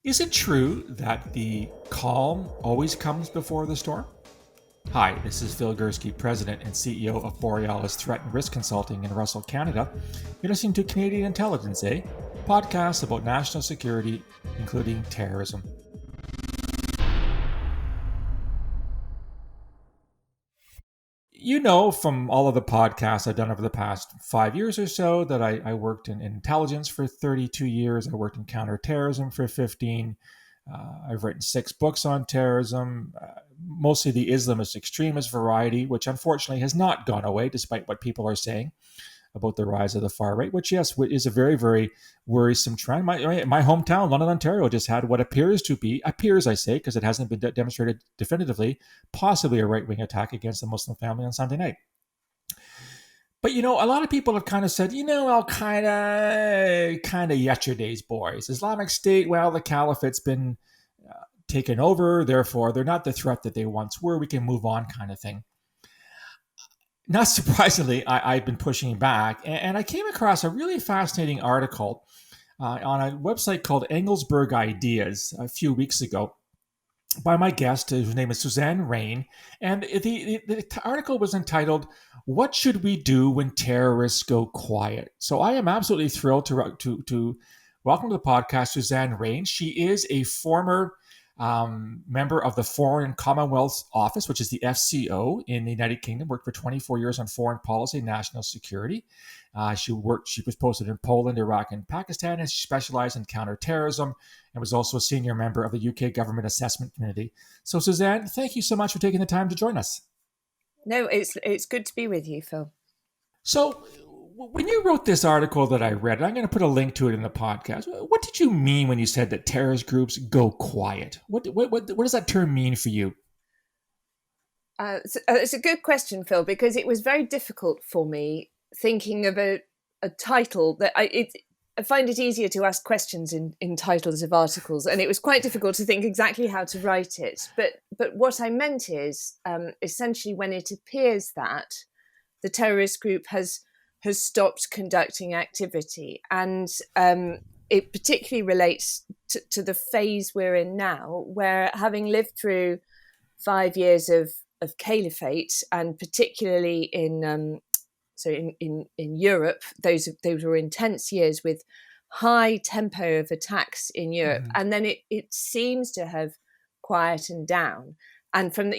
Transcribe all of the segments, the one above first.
Is it true that the calm always comes before the storm? Hi, this is Phil Gurski, President and CEO of Borealis Threat and Risk Consulting in Russell, Canada. You're listening to Canadian Intelligence, podcasts about national security, including terrorism. You know from all of the podcasts I've done over the past 5 years or so that I worked in intelligence for 32 years. I worked in counterterrorism for 15. I've written 6 books on terrorism, mostly the Islamist extremist variety, which unfortunately has not gone away despite what people are saying about the rise of the far right, which, yes, is a very, very worrisome trend. My hometown, London, Ontario, just had what appears, I say, because it hasn't been demonstrated definitively, possibly a right-wing attack against a Muslim family on Sunday night. But, a lot of people have kind of said, kind of yesterday's boys. Islamic State, well, the caliphate's been taken over, therefore they're not the threat that they once were. We can move on kind of thing. Not surprisingly, I've been pushing back, and I came across a really fascinating article on a website called Engelsberg Ideas a few weeks ago by my guest, whose name is Suzanne Raine. And the article was entitled, "What Should We Do When Terrorists Go Quiet?" So I am absolutely thrilled to welcome to the podcast Suzanne Raine. She is a former member of the Foreign and Commonwealth Office, which is the FCO in the United Kingdom, worked for 24 years on foreign policy and national security. She was posted in Poland, Iraq, and Pakistan, and she specialized in counterterrorism and was also a senior member of the UK Government Assessment Committee. So, Suzanne, thank you so much for taking the time to join us. No, it's good to be with you, Phil. So, when you wrote this article that I read, and I'm going to put a link to it in the podcast, what did you mean when you said that terrorist groups go quiet? What does that term mean for you? It's a good question, Phil, because it was very difficult for me thinking of a title that I find it easier to ask questions in titles of articles, and it was quite difficult to think exactly how to write it. But what I meant is essentially when it appears that the terrorist group has stopped conducting activity, and it particularly relates to the phase we're in now, where having lived through 5 years of caliphate, and particularly in Europe, those were intense years with high tempo of attacks in Europe, and then it seems to have quietened down. And from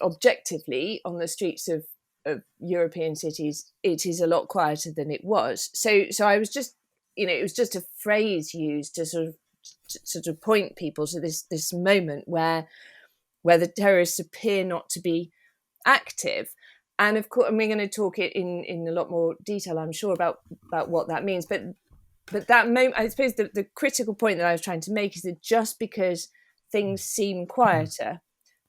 objectively on the streets of European cities, it is a lot quieter than it was. So I was just, it was just a phrase used to sort of point people to this moment where the terrorists appear not to be active. And of course, and we're going to talk it in a lot more detail, I'm sure, about what that means. But that moment, I suppose the critical point that I was trying to make is that just because things seem quieter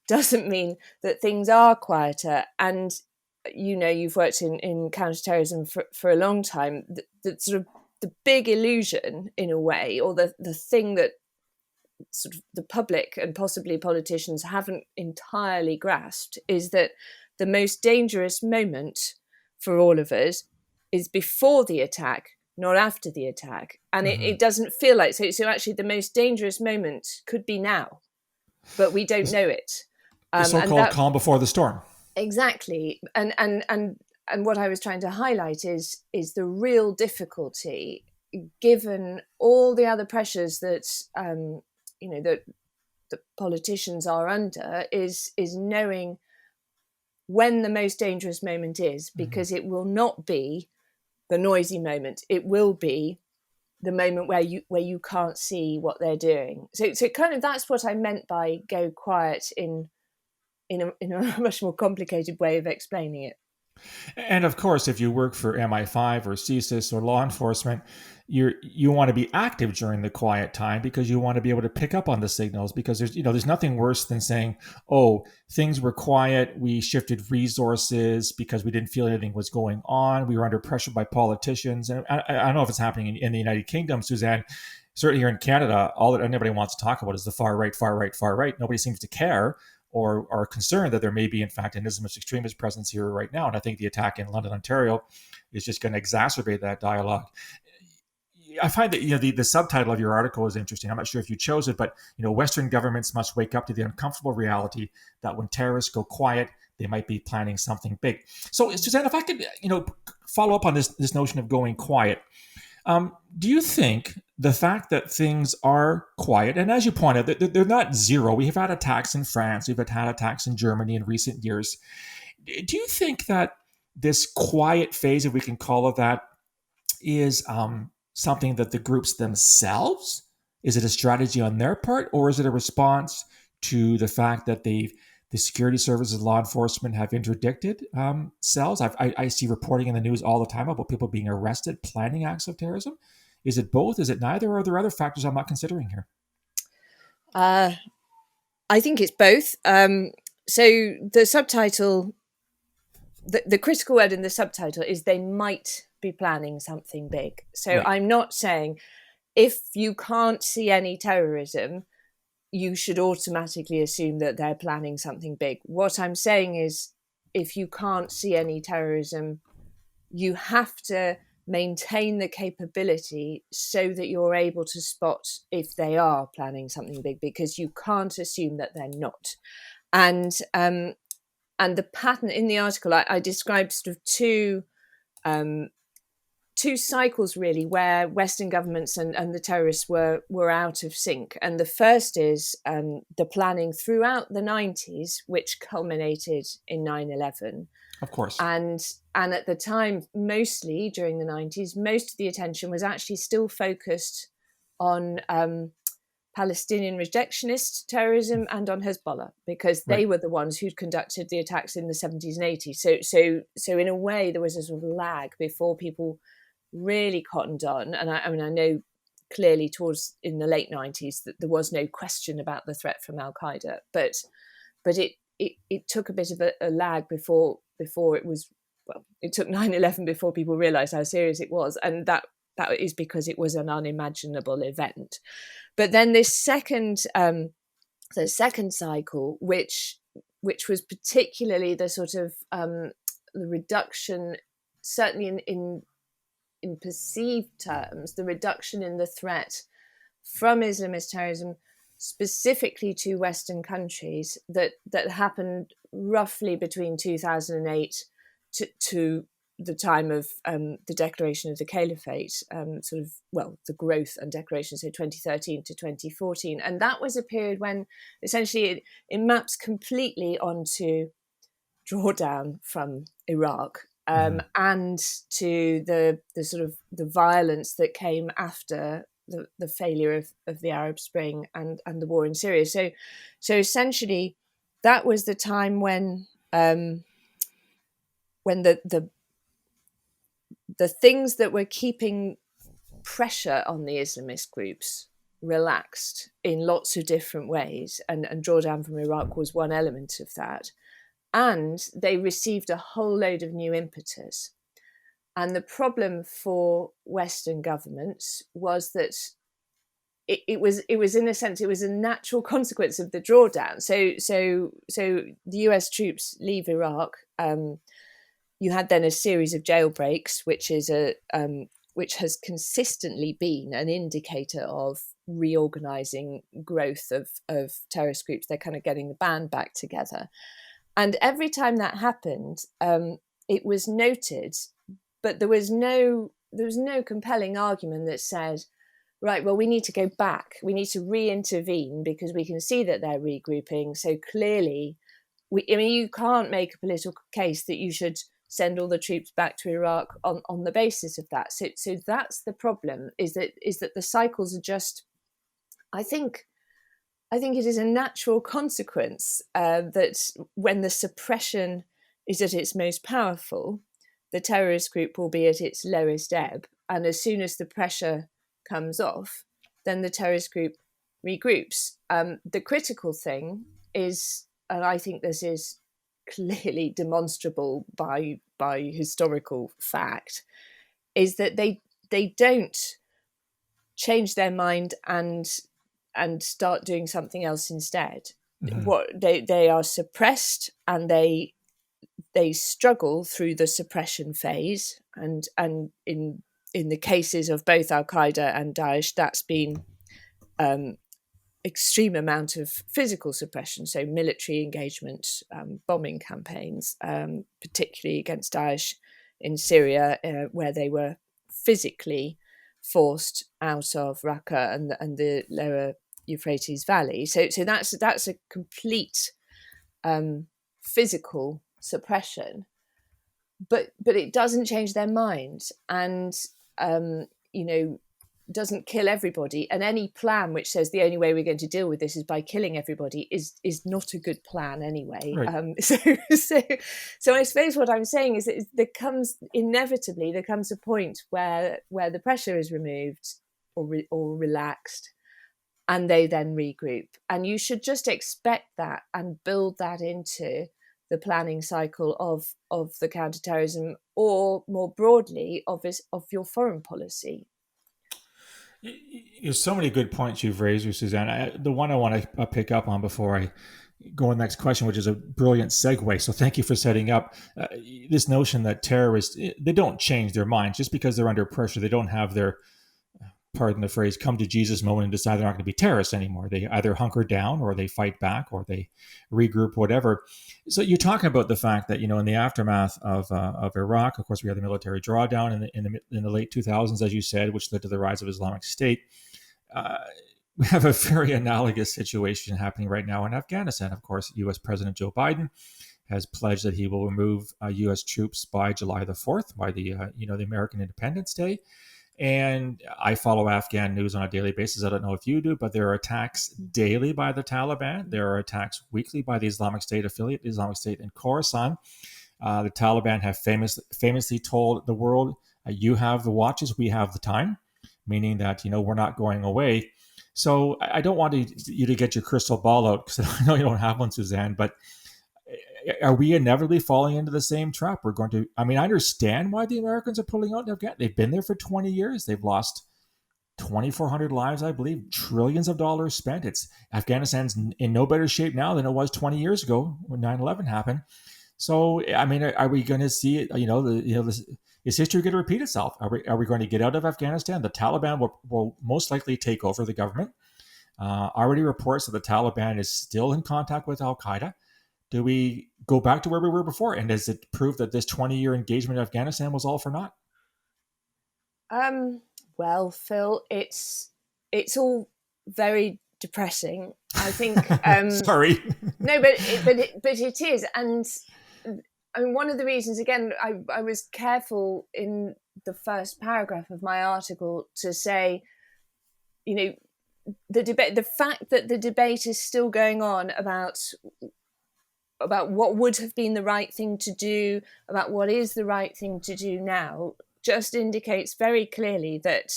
doesn't mean that things are quieter. And you've worked in counterterrorism for a long time. The sort of the big illusion, in a way, or the thing that sort of the public and possibly politicians haven't entirely grasped, is that the most dangerous moment for all of us is before the attack, not after the attack. And it doesn't feel like so. So actually, the most dangerous moment could be now, but we don't know it. The so-called calm before the storm. Exactly, and what I was trying to highlight is the real difficulty, given all the other pressures that that the politicians are under, is knowing when the most dangerous moment is, because it will not be the noisy moment. It will be the moment where you can't see what they're doing. So kind of that's what I meant by go quiet in a much more complicated way of explaining it. And of course, if you work for MI5 or CSIS or law enforcement, you want to be active during the quiet time because you want to be able to pick up on the signals, because there's nothing worse than saying, oh, things were quiet, we shifted resources because we didn't feel anything was going on, we were under pressure by politicians. And I don't know if it's happening in the United Kingdom, Suzanne. Certainly here in Canada, all that anybody wants to talk about is the far right, far right, far right. Nobody seems to care or are concerned that there may be, in fact, an Islamist extremist presence here right now. And I think the attack in London, Ontario is just going to exacerbate that dialogue. I find that the subtitle of your article is interesting. I'm not sure if you chose it, but Western governments must wake up to the uncomfortable reality that when terrorists go quiet, they might be planning something big. So, Suzanne, if I could follow up on this notion of going quiet, do you think the fact that things are quiet, and as you pointed out, they're not zero. We have had attacks in France, we've had attacks in Germany in recent years. Do you think that this quiet phase, if we can call it that, is something that the groups themselves, is it a strategy on their part, or is it a response to the fact that the security services and law enforcement have interdicted cells? I see reporting in the news all the time about people being arrested planning acts of terrorism. Is it both? Is it neither? Or are there other factors I'm not considering here? I think it's both. So the subtitle, the critical word in the subtitle is they might be planning something big. So Right. I'm not saying if you can't see any terrorism, you should automatically assume that they're planning something big. What I'm saying is if you can't see any terrorism, you have to maintain the capability so that you're able to spot if they are planning something big, because you can't assume that they're not. And the pattern in the article, I described sort of two cycles really where Western governments and the terrorists were out of sync. And the first is the planning throughout the 90s, which culminated in 9/11. Of course. And at the time, mostly during the 90s, most of the attention was actually still focused on Palestinian rejectionist terrorism and on Hezbollah, because they Right. were the ones who'd conducted the attacks in the 70s and 80s. So in a way, there was a sort of lag before people really cottoned on. And I mean, I know clearly towards in the late 90s that there was no question about the threat from Al-Qaeda, but it took a bit of a lag before it was, well, it took 9/11 before people realized how serious it was. And that is because it was an unimaginable event. But then this the second cycle, which was particularly the sort of the reduction, certainly in perceived terms, the reduction in the threat from Islamist terrorism, specifically to Western countries, that happened roughly between 2008 to the time of the declaration of the caliphate, the growth and declaration, so 2013 to 2014. And that was a period when essentially it maps completely onto drawdown from Iraq, and to the sort of the violence that came after the failure of the Arab Spring and the war in Syria. So essentially, that was the time when the things that were keeping pressure on the Islamist groups relaxed in lots of different ways, and drawdown from Iraq was one element of that. And they received a whole load of new impetus. And the problem for Western governments was that it was in a sense, it was a natural consequence of the drawdown. So the US troops leave Iraq. You had then a series of jailbreaks, which has consistently been an indicator of reorganizing growth of terrorist groups. They're kind of getting the band back together. And every time that happened, it was noted, but there was no compelling argument that said, right, well, we need to go back. We need to re-intervene because we can see that they're regrouping. So clearly, you can't make a political case that you should send all the troops back to Iraq on the basis of that. So that's the problem, is that the cycles are just, I think it is a natural consequence that when the suppression is at its most powerful, the terrorist group will be at its lowest ebb. And as soon as the pressure comes off, then the terrorist group regroups. The critical thing is, and I think this is clearly demonstrable by historical fact, is that they don't change their mind and start doing something else instead. What they are suppressed, and they struggle through the suppression phase, and in in the cases of both Al-Qaeda and Daesh, that's been extreme amount of physical suppression, so military engagement, bombing campaigns, particularly against Daesh in Syria, where they were physically forced out of Raqqa and the lower Euphrates Valley. So that's a complete physical suppression, but it doesn't change their minds, and doesn't kill everybody. And any plan which says the only way we're going to deal with this is by killing everybody is not a good plan anyway. Right. So I suppose what I'm saying is that there comes a point where the pressure is removed or relaxed, and they then regroup. And you should just expect that and build that into the planning cycle of the counterterrorism, or more broadly of your foreign policy. There's so many good points you've raised here, Suzanne. The one I want to pick up on before I go on the next question, which is a brilliant segue. So thank you for setting up this notion that terrorists, they don't change their minds just because they're under pressure. They don't have their, pardon the phrase, come to Jesus moment and decide they're not going to be terrorists anymore. They either hunker down or they fight back or they regroup, whatever. So you're talking about the fact that, in the aftermath of Iraq, of course, we had the military drawdown in the late 2000s, as you said, which led to the rise of Islamic State. We have a very analogous situation happening right now in Afghanistan. Of course, U.S. President Joe Biden has pledged that he will remove U.S. troops by July the 4th, by the American Independence Day. And I follow Afghan news on a daily basis. I don't know if you do, but there are attacks daily by the Taliban. There are attacks weekly by the Islamic State affiliate, the Islamic State in Khorasan. The Taliban have famously told the world, you have the watches, we have the time, meaning that, we're not going away. So I don't want you to get your crystal ball out, because I know you don't have one, Suzanne, but are we inevitably falling into the same trap? I understand why the Americans are pulling out in Afghanistan. They've been there for 20 years. They've lost 2,400 lives, I believe, trillions of dollars spent. Afghanistan's in no better shape now than it was 20 years ago when 9/11 happened. So, are we going to see it? Is history going to repeat itself? Are we going to get out of Afghanistan? The Taliban will most likely take over the government. Already reports that the Taliban is still in contact with Al-Qaeda. Do we go back to where we were before? And does it prove that this 20-year engagement in Afghanistan was all for naught? Well, Phil, it's all very depressing. I think. Sorry. No, but it is, and one of the reasons, again, I was careful in the first paragraph of my article to say, the fact that the debate is still going on about what would have been the right thing to do, about what is the right thing to do now, just indicates very clearly that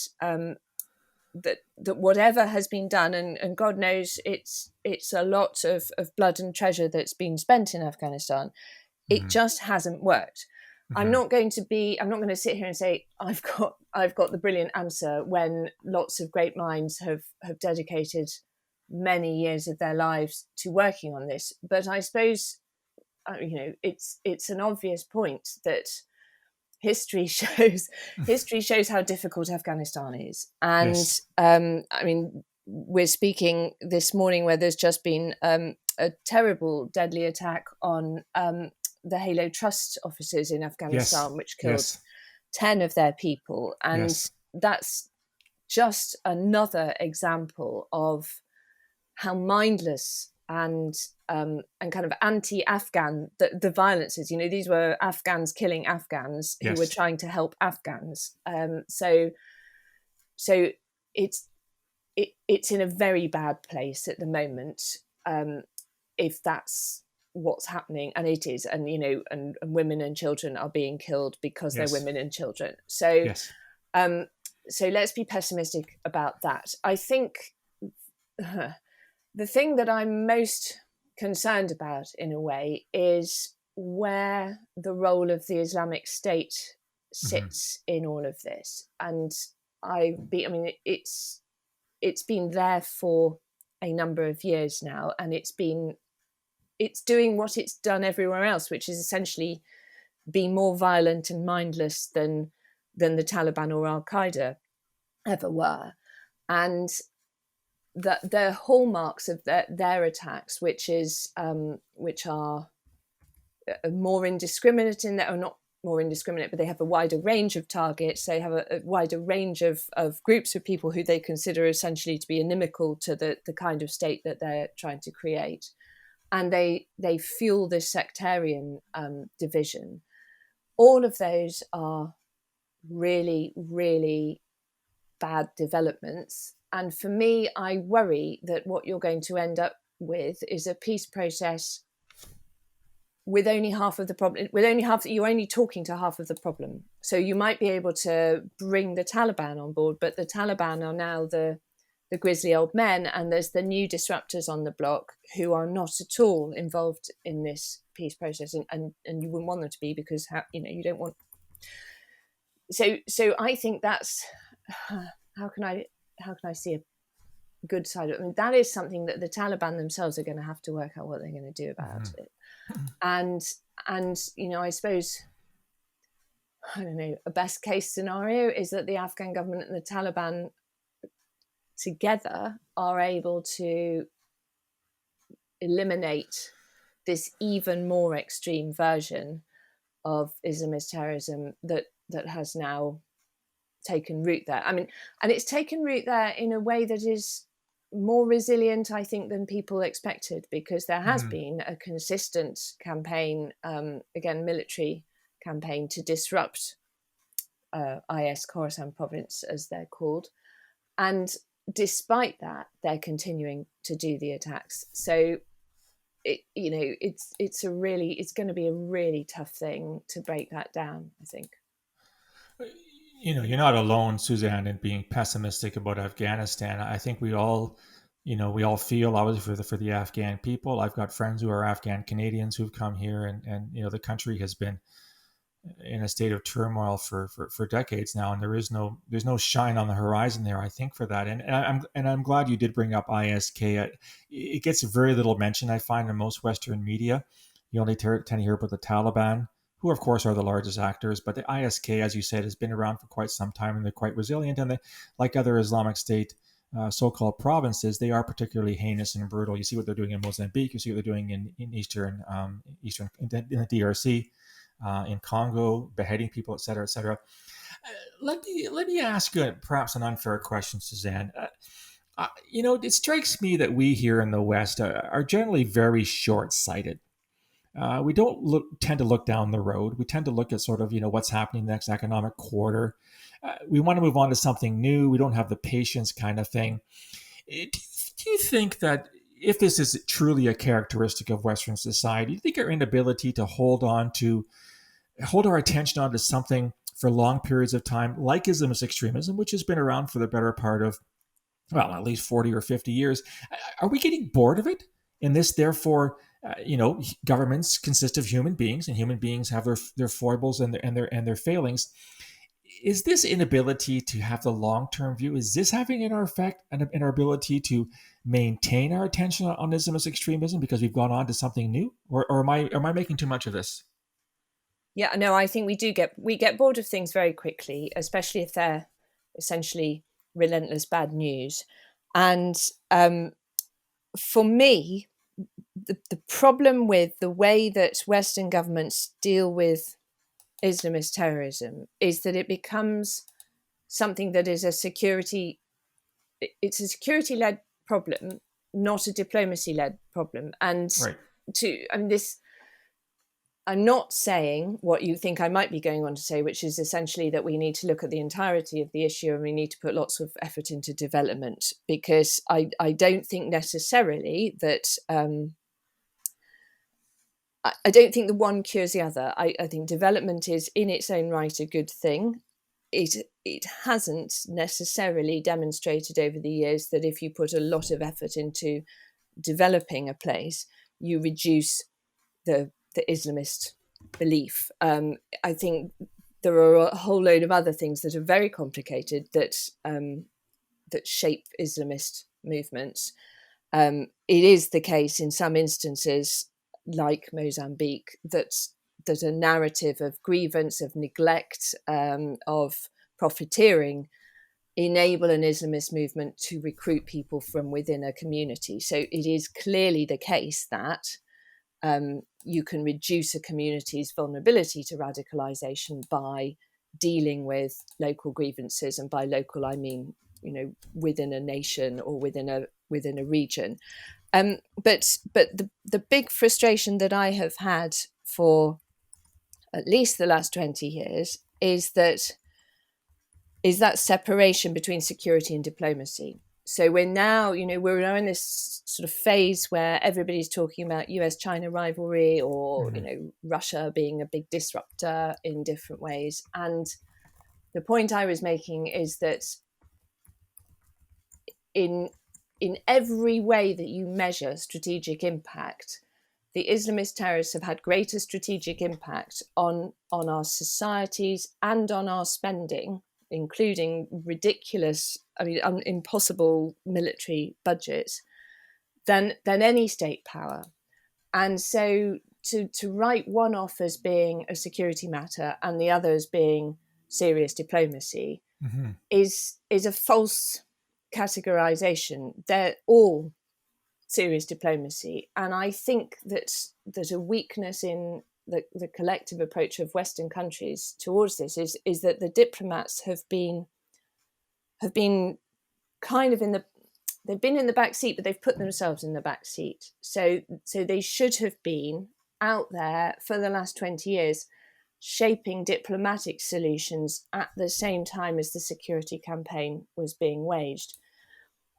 that whatever has been done, and God knows it's a lot of blood and treasure that's been spent in Afghanistan, it just hasn't worked. I'm not going to sit here and say I've got the brilliant answer when lots of great minds have dedicated many years of their lives to working on this. But I suppose, it's an obvious point that history shows how difficult Afghanistan is. And yes. We're speaking this morning where there's just been a terrible, deadly attack on the Halo Trust offices in Afghanistan, which killed 10 of their people. And that's just another example of how mindless and kind of anti-Afghan the violence is. These were Afghans killing Afghans who were trying to help Afghans. So it's in a very bad place at the moment, if that's what's happening, and it is, and and women and children are being killed because they're women and children. So so let's be pessimistic about that. I think the thing that I'm most concerned about, in a way, is where the role of the Islamic State sits in all of this. And it's been there for a number of years now, and it's doing what it's done everywhere else, which is essentially be more violent and mindless than than the Taliban or Al-Qaeda ever were. And that the hallmarks of their attacks, which are more indiscriminate in that, or not more indiscriminate, but they have a wider range of targets. They have a wider range of groups of people who they consider essentially to be inimical to the kind of state that they're trying to create. And they fuel this sectarian division. All of those are really, really bad developments. And for me, I worry that what you're going to end up with is a peace process with only half of the problem, you're only talking to half of the problem. So you might be able to bring the Taliban on board, but the Taliban are now the grisly old men, and there's the new disruptors on the block who are not at all involved in this peace process, and you wouldn't want them to be, because you don't want. So I think that's how can I see a good side of it? I mean, that is something that the Taliban themselves are going to have to work out what they're going to do about it. And I suppose, I don't know, a best case scenario is that the Afghan government and the Taliban together are able to eliminate this even more extreme version of Islamist terrorism that has now taken root there. I mean, and it's taken root there in a way that is more resilient, I think, than people expected, because there has been a consistent campaign, again, military campaign, to disrupt IS Khorasan province, as they're called. And despite that, they're continuing to do the attacks. So, it's going to be a really tough thing to break that down, I think. You're not alone, Suzanne, in being pessimistic about Afghanistan. I think we all feel, obviously, for the Afghan people. I've got friends who are Afghan Canadians who've come here, and the country has been in a state of turmoil for decades now, and there's no shine on the horizon there, I think, for that. And I'm glad you did bring up ISK. It gets very little mention, I find, in most Western media. You only tend to hear about the Taliban, who of course are the largest actors, but the ISK, as you said, has been around for quite some time, and they're quite resilient. And like other Islamic State so-called provinces, they are particularly heinous and brutal. You see what they're doing in Mozambique. You see what they're doing in eastern in the DRC, in Congo, beheading people, et cetera, et cetera. Let me ask perhaps an unfair question, Suzanne. It strikes me that we here in the West are generally very short-sighted. We don't tend to look down the road. We tend to look at sort of, what's happening next economic quarter. We want to move on to something new. We don't have the patience, kind of thing. Do you think that if this is truly a characteristic of Western society, do you think our inability to hold our attention onto something for long periods of time, like Islamist extremism, which has been around for the better part of, well, at least 40 or 50 years, are we getting bored of it? And this, therefore, governments consist of human beings, and human beings have their foibles and their failings. Is this inability to have the long-term view, is this having an effect in our ability to maintain our attention on Islamist extremism because we've gone on to something new, or am I making too much of this? Yeah, no, I think we get bored of things very quickly, especially if they're essentially relentless bad news. And for me, the problem with the way that Western governments deal with Islamist terrorism is that it becomes something that is a security-led problem, not a diplomacy-led problem. And Right. I'm not saying what you think I might be going on to say, which is essentially that we need to look at the entirety of the issue and we need to put lots of effort into development, because I don't think necessarily that I don't think the one cures the other. I think development is in its own right a good thing. It hasn't necessarily demonstrated over the years that if you put a lot of effort into developing a place, you reduce the Islamist belief. I think there are a whole load of other things that are very complicated that shape Islamist movements. It is the case in some instances, like Mozambique, that a narrative of grievance, of neglect, of profiteering enable an Islamist movement to recruit people from within a community. So it is clearly the case that you can reduce a community's vulnerability to radicalisation by dealing with local grievances, and by local I mean, within a nation or within a region. But the big frustration that I have had for at least the last 20 years is that separation between security and diplomacy. So we're now in this sort of phase where everybody's talking about US-China rivalry, or Russia being a big disruptor in different ways. And the point I was making is that in every way that you measure strategic impact, the Islamist terrorists have had greater strategic impact on our societies and on our spending, including ridiculous, impossible military budgets, than any state power. And so to write one off as being a security matter and the other as being serious diplomacy is a false categorization. They're all serious diplomacy. And I think that there's a weakness in the collective approach of Western countries towards this is that the diplomats have been kind of they've been in the back seat, but they've put themselves in the back seat. So they should have been out there for the last 20 years shaping diplomatic solutions at the same time as the security campaign was being waged.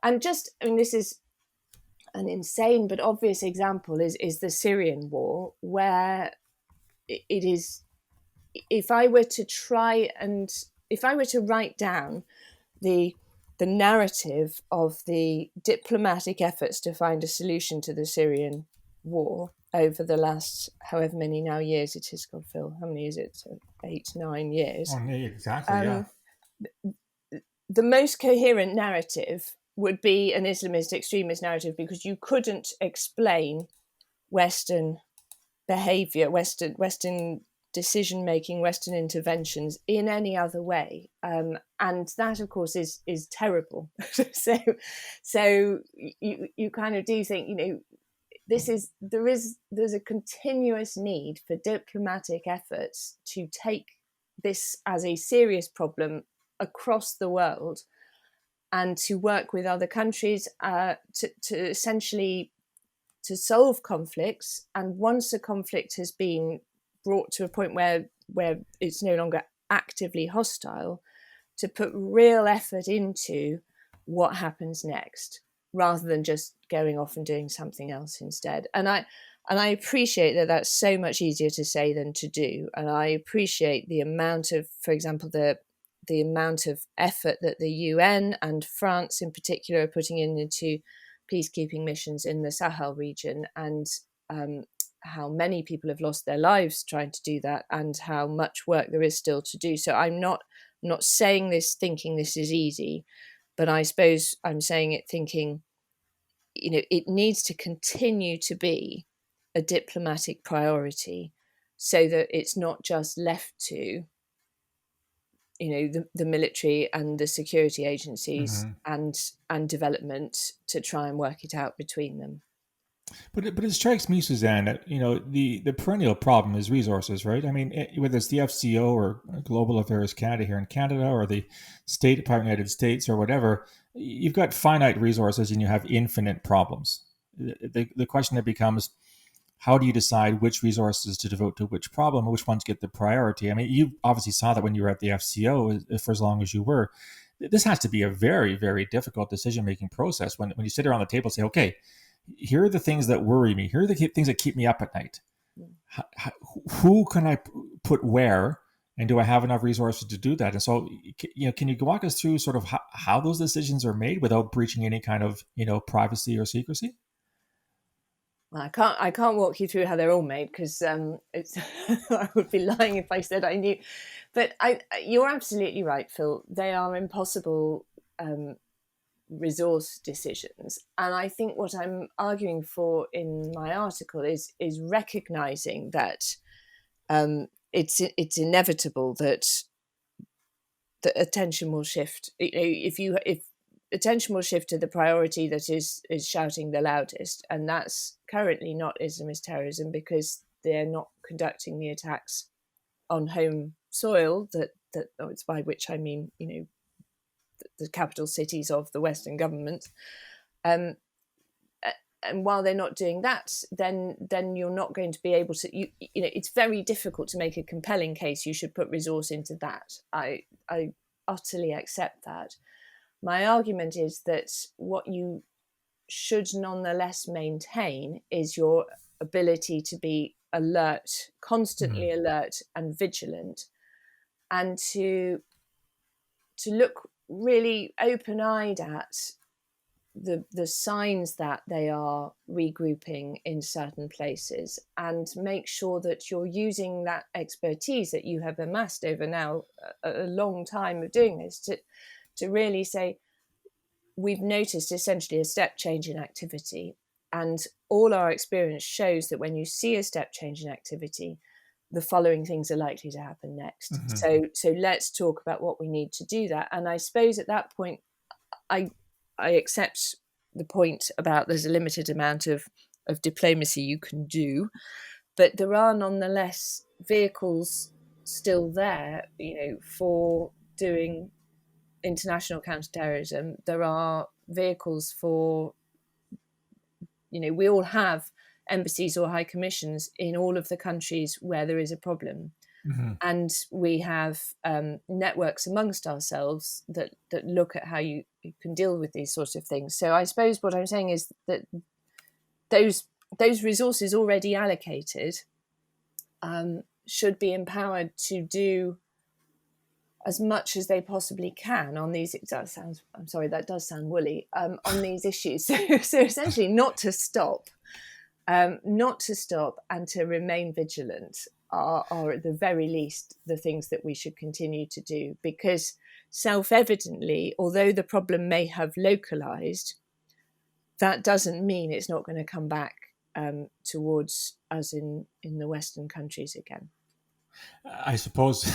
And this is an insane but obvious example is the Syrian war, where it is, if I were to write down the narrative of the diplomatic efforts to find a solution to the Syrian war over the last however many now years it is, God, Phil, how many is it? 8, 9 years. Oh, exactly, yeah. The most coherent narrative would be an Islamist extremist narrative, because you couldn't explain Western behavior, Western decision-making, Western interventions in any other way. And that, of course, is terrible. so you kind of do think, there's a continuous need for diplomatic efforts to take this as a serious problem across the world, and to work with other countries to essentially to solve conflicts. And once a conflict has been brought to a point where it's no longer actively hostile, to put real effort into what happens next, rather than just going off and doing something else instead. And I appreciate that that's so much easier to say than to do. And I appreciate the amount of, for example, the amount of effort that the UN and France in particular are putting into peacekeeping missions in the Sahel region, and how many people have lost their lives trying to do that, and how much work there is still to do. So I'm not saying this thinking this is easy, but I suppose I'm saying it thinking, it needs to continue to be a diplomatic priority, so that it's not just left to the military and the security agencies and development to try and work it out between them. But it strikes me, Suzanne, that the perennial problem is resources, right? I mean, whether it's the FCO or Global Affairs Canada here in Canada, or the State Department of the United States, or whatever, you've got finite resources and you have infinite problems. The question that becomes, how do you decide which resources to devote to which problem, or which ones get the priority? I mean, you obviously saw that when you were at the FCO for as long as you were. This has to be a very, very difficult decision-making process when you sit around the table and say, okay, here are the things that worry me. Here are the things that keep me up at night. Who can I put where? And do I have enough resources to do that? And so, can you walk us through sort of how those decisions are made without breaching any kind of, privacy or secrecy? Well, I can't walk you through how they're all made, because it's I would be lying if I said I knew. But you're absolutely right, Phil. They are impossible resource decisions. And I think what I'm arguing for in my article is recognizing that it's inevitable that attention will shift. If attention will shift to the priority that is shouting the loudest, and that's currently not Islamist terrorism, because they're not conducting the attacks on home soil it's by which I mean, the capital cities of the Western government. And while they're not doing that, then you're not going to be able to. It's very difficult to make a compelling case you should put resource into that. I utterly accept that. My argument is that what you should nonetheless maintain is your ability to be alert, constantly alert and vigilant, and to look really open-eyed at the signs that they are regrouping in certain places, and make sure that you're using that expertise that you have amassed over now a long time of doing this to really say, we've noticed essentially a step change in activity, and all our experience shows that when you see a step change in activity, the following things are likely to happen next. So let's talk about what we need to do that. And I suppose at that point, I accept the point about there's a limited amount of diplomacy you can do, but there are nonetheless vehicles still there, for doing international counterterrorism. There are vehicles for, we all have embassies or high commissions in all of the countries where there is a problem. And we have networks amongst ourselves that look at how you can deal with these sorts of things. So I suppose what I'm saying is that those resources already allocated should be empowered to do as much as they possibly can on these. That does sound woolly, on these issues. So essentially not to stop and to remain vigilant are at the very least the things that we should continue to do, because self-evidently, although the problem may have localized, that doesn't mean it's not going to come back towards us in the Western countries again. I suppose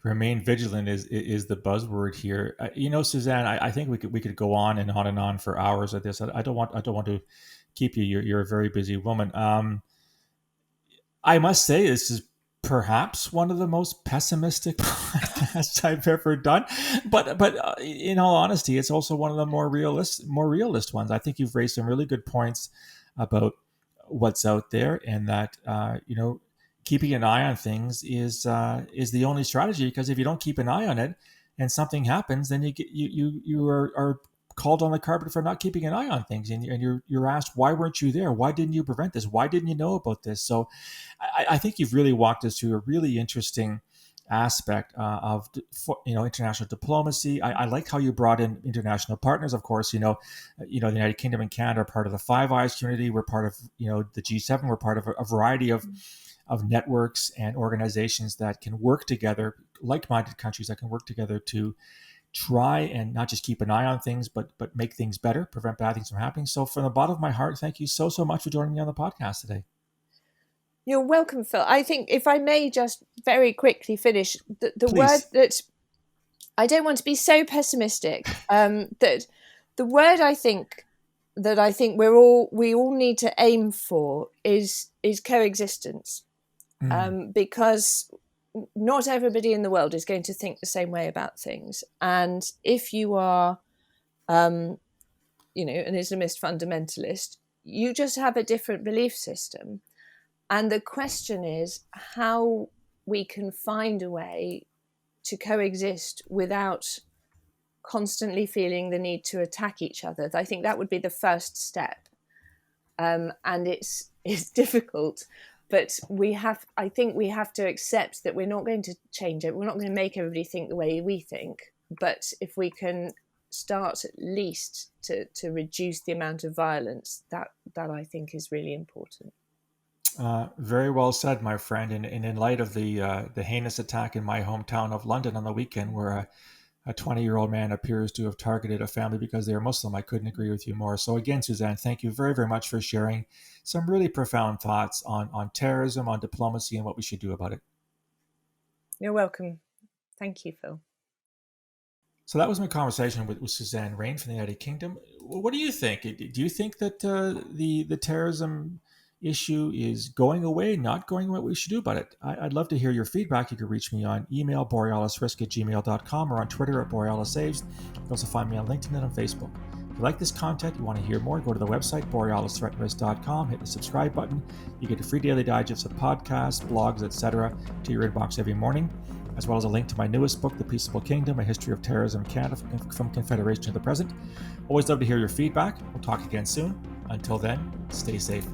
remain vigilant is the buzzword here. Suzanne, I think we could go on and on for hours of this. I don't want to keep you. You're a very busy woman. I must say this is perhaps one of the most pessimistic podcasts I've ever done, but in all honesty, it's also one of the more realist ones. I think you've raised some really good points about what's out there, and that keeping an eye on things is the only strategy. Because if you don't keep an eye on it and something happens, then you are called on the carpet for not keeping an eye on things, and you're asked, why weren't you there? Why didn't you prevent this? Why didn't you know about this? So I think you've really walked us through a really interesting aspect of international diplomacy. I like how you brought in international partners. Of course, the United Kingdom and Canada are part of the Five Eyes community. We're part of the G7. We're part of a variety of networks and organizations that can work together, like-minded countries that can work together to try and not just keep an eye on things, but make things better, prevent bad things from happening. So from the bottom of my heart, thank you so much for joining me on the podcast today. You're welcome, Phil. I think if I may just very quickly finish, the word that I don't want to be so pessimistic, that the word I think we all need to aim for is coexistence, because not everybody in the world is going to think the same way about things. And if you are, an Islamist fundamentalist, you just have a different belief system. And the question is how we can find a way to coexist without constantly feeling the need to attack each other. I think that would be the first step. And it's difficult. But I think we have to accept that we're not going to change it. We're not going to make everybody think the way we think. But if we can start at least to reduce the amount of violence, that I think is really important. Very well said, my friend. And in light of the heinous attack in my hometown of London on the weekend, where a 20-year-old man appears to have targeted a family because they are Muslim, I couldn't agree with you more. So again, Suzanne, thank you very, very much for sharing some really profound thoughts on terrorism, on diplomacy, and what we should do about it. You're welcome. Thank you, Phil. So that was my conversation with Suzanne Raine from the United Kingdom. What do you think? Do you think that the terrorism issue is going away, not going away? What we should do about it? I'd love to hear your feedback. You can reach me on email, borealisrisk@gmail.com, or on Twitter @borealissaves. You can also find me on LinkedIn and on Facebook. If you like this content, you want to hear more, go to the website, borealisthreatrisk.com, hit the subscribe button. You get a free daily digest of podcasts, blogs, etc. to your inbox every morning, as well as a link to my newest book, The Peaceable Kingdom, A History of Terrorism in Canada from Confederation to the Present. Always love to hear your feedback. We'll talk again soon. Until then, stay safe.